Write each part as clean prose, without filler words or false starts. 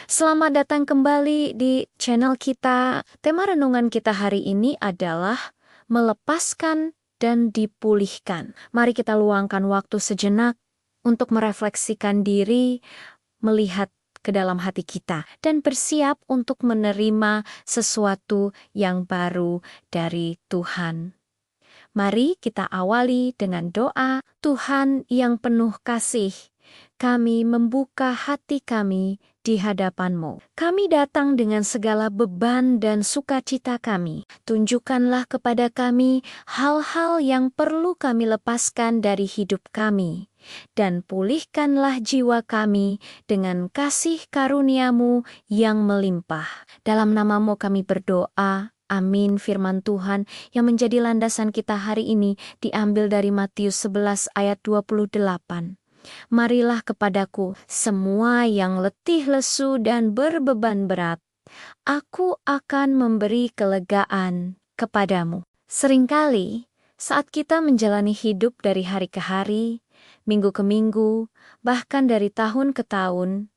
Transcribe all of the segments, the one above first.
Selamat datang kembali di channel kita. Tema renungan kita hari ini adalah melepaskan dan dipulihkan. Mari kita luangkan waktu sejenak untuk merefleksikan diri, melihat ke dalam hati kita, dan bersiap untuk menerima sesuatu yang baru dari Tuhan. Mari kita awali dengan doa. Tuhan yang penuh kasih, kami membuka hati kami di hadapan-Mu. Kami datang dengan segala beban dan sukacita kami. Tunjukkanlah kepada kami hal-hal yang perlu kami lepaskan dari hidup kami. Dan pulihkanlah jiwa kami dengan kasih karunia-Mu yang melimpah. Dalam nama-Mu kami berdoa. Amin. Firman Tuhan yang menjadi landasan kita hari ini diambil dari Matius 11 ayat 28. Marilah kepadaku semua yang letih lesu dan berbeban berat. Aku akan memberi kelegaan kepadamu. Seringkali saat kita menjalani hidup dari hari ke hari, minggu ke minggu, bahkan dari tahun ke tahun,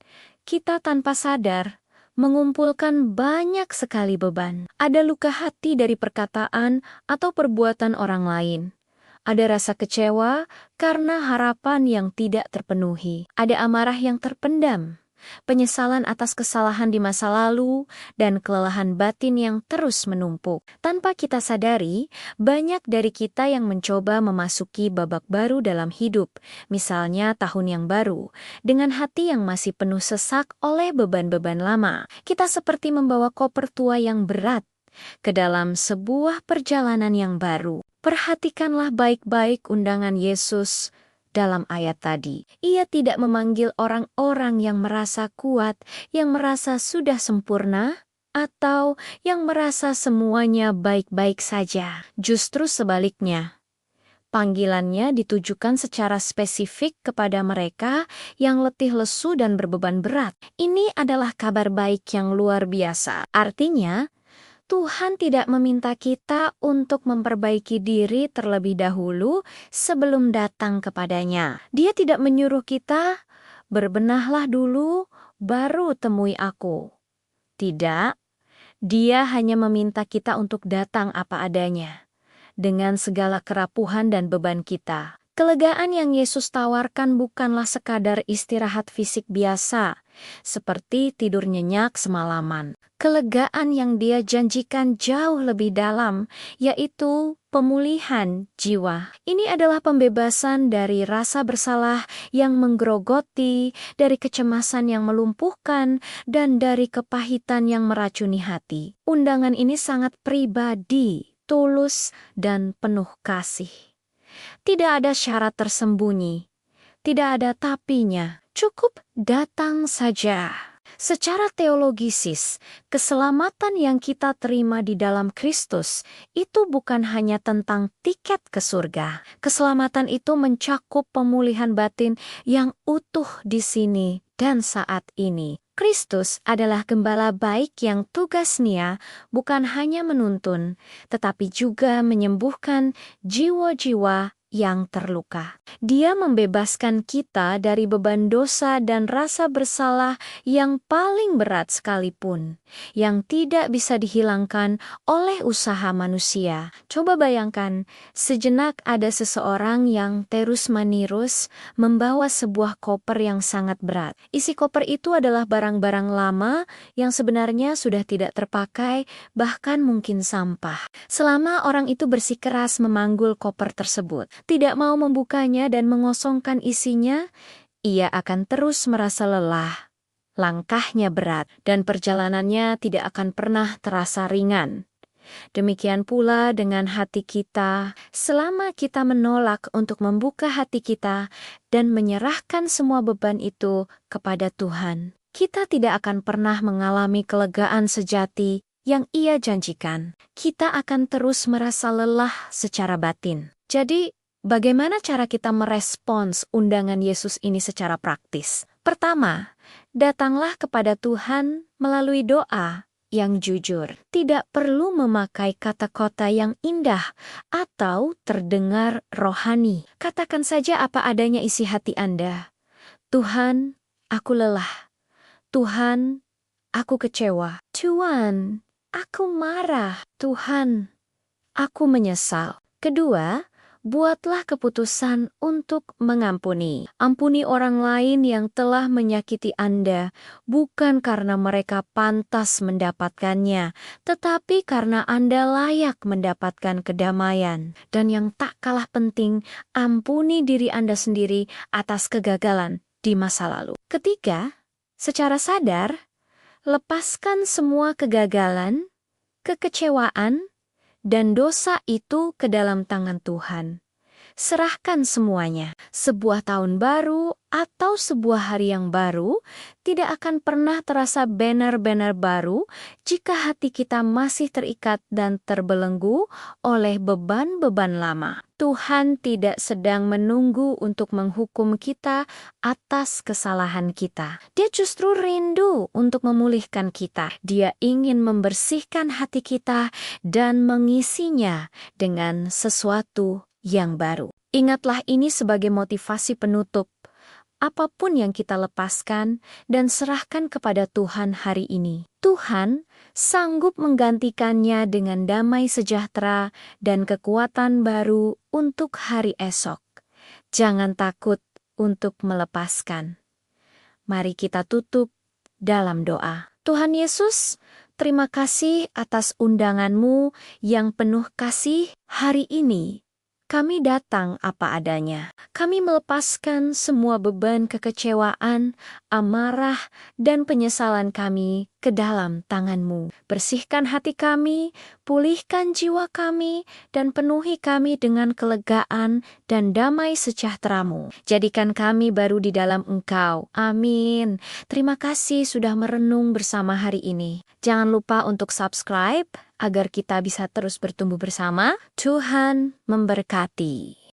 kita tanpa sadar mengumpulkan banyak sekali beban. Ada luka hati dari perkataan atau perbuatan orang lain. Ada rasa kecewa karena harapan yang tidak terpenuhi. Ada amarah yang terpendam, penyesalan atas kesalahan di masa lalu, dan kelelahan batin yang terus menumpuk. Tanpa kita sadari, banyak dari kita yang mencoba memasuki babak baru dalam hidup, misalnya tahun yang baru, dengan hati yang masih penuh sesak oleh beban-beban lama. Kita seperti membawa koper tua yang berat ke dalam sebuah perjalanan yang baru. Perhatikanlah baik-baik undangan Yesus dalam ayat tadi. Ia tidak memanggil orang-orang yang merasa kuat, yang merasa sudah sempurna, atau yang merasa semuanya baik-baik saja. Justru sebaliknya, panggilannya ditujukan secara spesifik kepada mereka yang letih lesu dan berbeban berat. Ini adalah kabar baik yang luar biasa. Artinya, Tuhan tidak meminta kita untuk memperbaiki diri terlebih dahulu sebelum datang kepadanya. Dia tidak menyuruh kita, berbenahlah dulu, baru temui aku. Tidak, Dia hanya meminta kita untuk datang apa adanya, dengan segala kerapuhan dan beban kita. Kelegaan yang Yesus tawarkan bukanlah sekadar istirahat fisik biasa, seperti tidur nyenyak semalaman. Kelegaan yang Dia janjikan jauh lebih dalam, yaitu pemulihan jiwa. Ini adalah pembebasan dari rasa bersalah yang menggerogoti, dari kecemasan yang melumpuhkan, dan dari kepahitan yang meracuni hati. Undangan ini sangat pribadi, tulus, dan penuh kasih. Tidak ada syarat tersembunyi, tidak ada tapinya, cukup datang saja. Secara teologisis, keselamatan yang kita terima di dalam Kristus itu bukan hanya tentang tiket ke surga. Keselamatan itu mencakup pemulihan batin yang utuh di sini dan saat ini. Kristus adalah gembala baik yang tugasnya bukan hanya menuntun, tetapi juga menyembuhkan jiwa-jiwa yang terluka. Dia membebaskan kita dari beban dosa dan rasa bersalah yang paling berat sekalipun, yang tidak bisa dihilangkan oleh usaha manusia. Coba bayangkan, sejenak ada seseorang yang terus-menerus membawa sebuah koper yang sangat berat. Isi koper itu adalah barang-barang lama yang sebenarnya sudah tidak terpakai, bahkan mungkin sampah. Selama orang itu bersikeras memanggul koper tersebut, tidak mau membukanya dan mengosongkan isinya, ia akan terus merasa lelah. Langkahnya berat dan perjalanannya tidak akan pernah terasa ringan. Demikian pula dengan hati kita, selama kita menolak untuk membuka hati kita dan menyerahkan semua beban itu kepada Tuhan, kita tidak akan pernah mengalami kelegaan sejati yang Ia janjikan. Kita akan terus merasa lelah secara batin. Jadi, bagaimana cara kita merespons undangan Yesus ini secara praktis? Pertama, datanglah kepada Tuhan melalui doa yang jujur. Tidak perlu memakai kata-kata yang indah atau terdengar rohani. Katakan saja apa adanya isi hati Anda. Tuhan, aku lelah. Tuhan, Aku kecewa. Tuhan, aku marah. Tuhan, aku menyesal. Kedua, buatlah keputusan untuk mengampuni. Ampuni orang lain yang telah menyakiti Anda, bukan karena mereka pantas mendapatkannya, tetapi karena Anda layak mendapatkan kedamaian. Dan yang tak kalah penting, ampuni diri Anda sendiri atas kegagalan di masa lalu. Ketiga, secara sadar, lepaskan semua kegagalan, kekecewaan, dan dosa itu ke dalam tangan Tuhan. Serahkan semuanya. Sebuah tahun baru atau sebuah hari yang baru tidak akan pernah terasa benar-benar baru jika hati kita masih terikat dan terbelenggu oleh beban-beban lama. Tuhan tidak sedang menunggu untuk menghukum kita atas kesalahan kita. Dia justru rindu untuk memulihkan kita. Dia ingin membersihkan hati kita dan mengisinya dengan sesuatu yang baru. Ingatlah ini sebagai motivasi penutup. Apapun yang kita lepaskan dan serahkan kepada Tuhan hari ini, Tuhan sanggup menggantikannya dengan damai sejahtera dan kekuatan baru untuk hari esok. Jangan takut untuk melepaskan. Mari kita tutup dalam doa. Tuhan Yesus, terima kasih atas undangan-Mu yang penuh kasih hari ini. Kami datang apa adanya. Kami melepaskan semua beban kekecewaan, amarah, dan penyesalan kami ke dalam tangan-Mu. Bersihkan hati kami, pulihkan jiwa kami, dan penuhi kami dengan kelegaan dan damai sejahtera-Mu. Jadikan kami baru di dalam Engkau. Amin. Terima kasih sudah merenung bersama hari ini. Jangan lupa untuk subscribe agar kita bisa terus bertumbuh bersama. Tuhan memberkati.